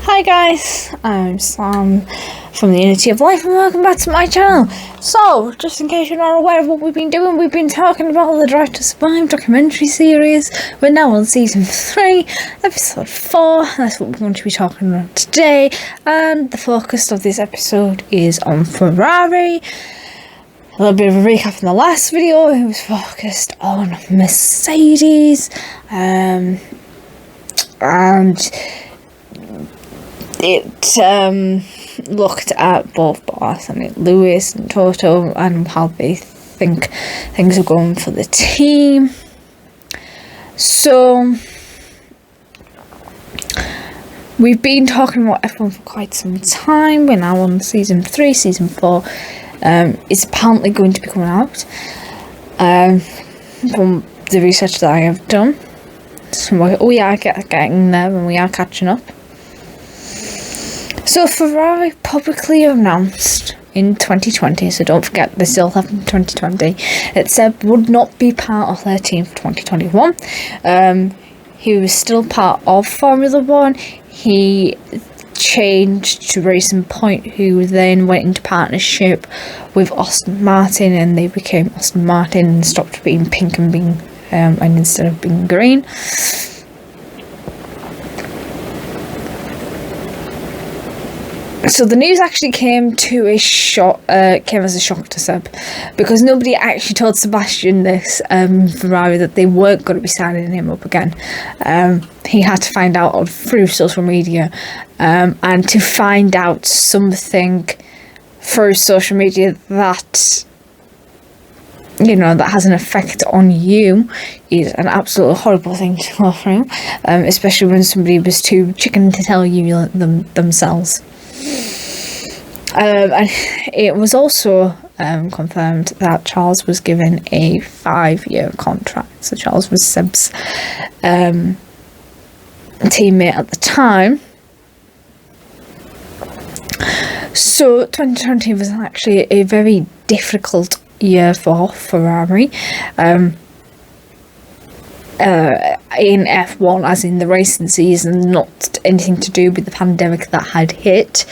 Hi guys, I'm Sam from the Unity of Life and welcome back to my channel. So, just in case you're not aware of what we've been doing, we've been talking about the Drive to Survive documentary series. We're now on season 3, episode 4, that's what we're going to be talking about today. And the focus of this episode is on Ferrari. A little bit of a recap from the last video, it was focused on Mercedes, and it looked at both Bartholomew Lewis and Toto and how they think things are going for the team. So we've been talking about F1 for quite some time. We're now on season 3. Season 4 is apparently going to be coming out from the research that I have done. So we are getting there and we are catching up. So Ferrari publicly announced in 2020, so don't forget this still happened in 2020, that Seb would not be part of their team for 2021. He was still part of Formula 1. He changed to Racing Point, who then went into partnership with Aston Martin, and they became Aston Martin and stopped being pink and being and instead of being green. So the news actually came as a shock to Seb, because nobody actually told Sebastian this Ferrari that they weren't going to be signing him up again. He had to find out through social media, and to find out something through social media that that has an effect on you is an absolutely horrible thing to go through, especially when somebody was too chicken to tell you themselves. And it was also confirmed that Charles was given a 5-year contract. So Charles was Seb's teammate at the time. So 2020 was actually a very difficult year for Ferrari. In F1, as in the racing season, not anything to do with the pandemic that had hit.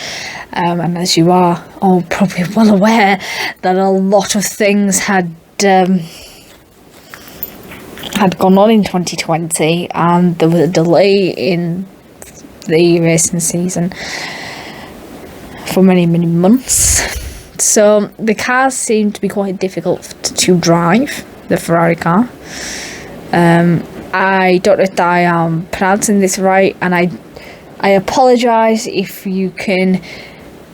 And as you are all probably well aware, that a lot of things had gone on in 2020, and there was a delay in the racing season for many months. So the cars seemed to be quite difficult to drive, the Ferrari car. I don't know if I am pronouncing this right, and I apologise if you can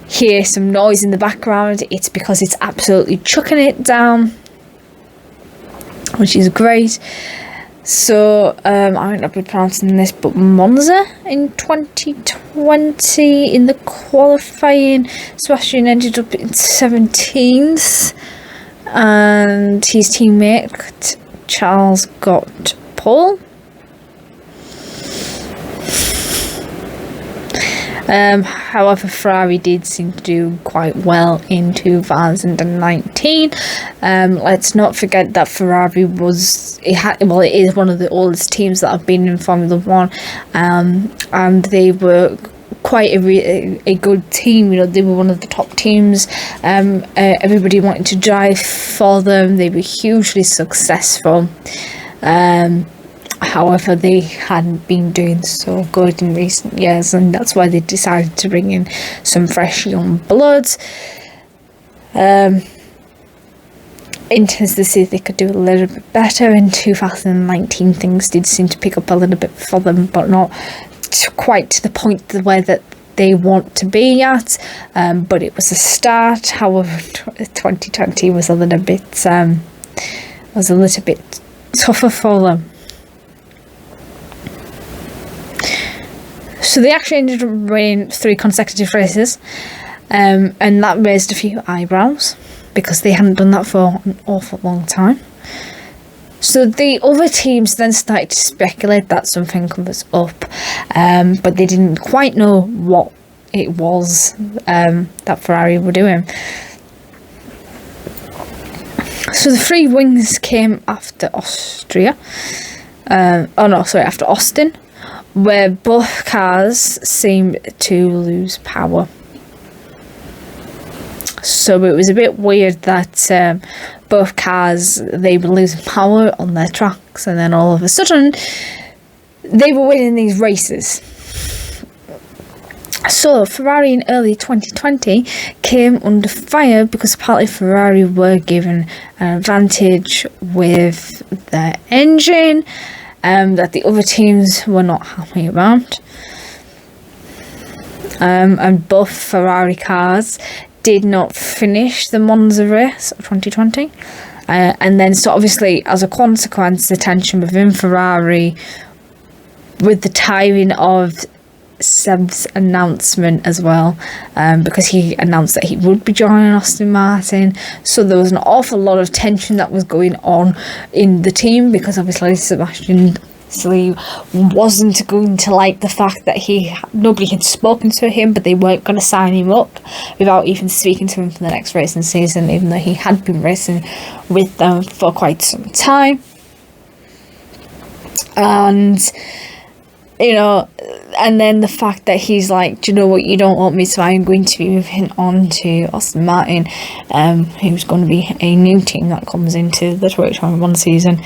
hear some noise in the background. It's because it's absolutely chucking it down, which is great. So I might not be pronouncing this, but Monza in 2020 in the qualifying, Sebastian ended up in 17th, and his teammate Charles got pole. However, Ferrari did seem to do quite well in 2019. Let's not forget that Ferrari it is one of the oldest teams that have been in Formula 1, and they were quite a good team. They were one of the top teams. Everybody wanted to drive for them. They were hugely successful. However, they hadn't been doing so good in recent years, and that's why they decided to bring in some fresh young blood. Intends to see if they could do a little bit better. In 2019, things did seem to pick up a little bit for them, but not quite to the point where that they want to be at. But it was a start. However, 2020 was a little bit tougher for them. So they actually ended up winning 3 consecutive races, and that raised a few eyebrows because they hadn't done that for an awful long time. So the other teams then started to speculate that something was up, but they didn't quite know what it was that Ferrari were doing. So the 3 wins came after Austria. After Austin. where both cars seemed to lose power. So it was a bit weird that both cars, they were losing power on their tracks, and then all of a sudden they were winning these races. So Ferrari in early 2020 came under fire because apparently Ferrari were given an advantage with their engine that the other teams were not happy about. And both Ferrari cars did not finish the Monza race of 2020. And then, so obviously, as a consequence, the tension within Ferrari with the timing of Seb's announcement as well, because he announced that he would be joining Aston Martin. So there was an awful lot of tension that was going on in the team, because obviously Sebastian wasn't going to like the fact that nobody had spoken to him, but they weren't going to sign him up without even speaking to him for the next racing season, even though he had been racing with them for quite some time. And and then the fact that he's like, do you know what, you don't want me, so I'm going to be moving on to Aston Martin, who's going to be a new team that comes into the 2021 season.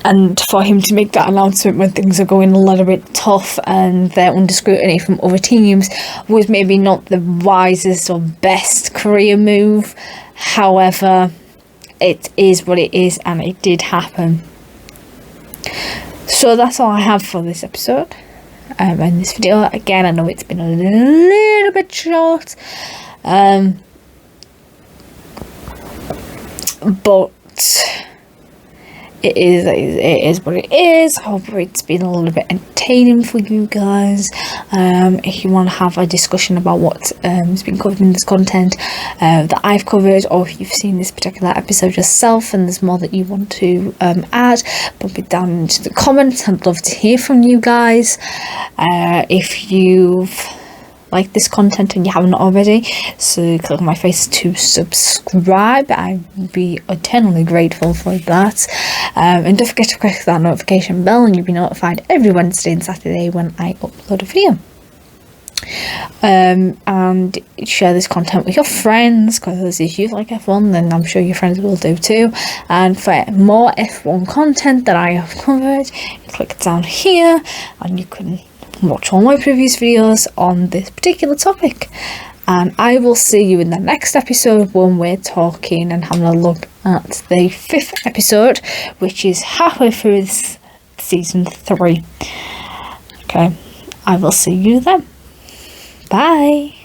And for him to make that announcement when things are going a little bit tough and they're under scrutiny from other teams was maybe not the wisest or best career move. However, it is what it is, and it did happen. So that's all I have for this episode and this video. Again, I know it's been a little bit short, but it is what it is. I hope it's been a little bit entertaining for you guys. If you want to have a discussion about what has been covered in this content that I've covered, or if you've seen this particular episode yourself and there's more that you want to add, put it down into the comments. I'd love to hear from you guys. If you've like this content and you haven't already, so click on my face to subscribe. I'd be eternally grateful for that. And don't forget to click that notification bell and you'll be notified every Wednesday and Saturday when I upload a video. And share this content with your friends, because if you like F1 then I'm sure your friends will do too. And for more F1 content that I have covered, click down here and you can watch all my previous videos on this particular topic. And I will see you in the next episode when we're talking and having a look at the 5th episode, which is halfway through this season 3. Okay, I will see you then. Bye.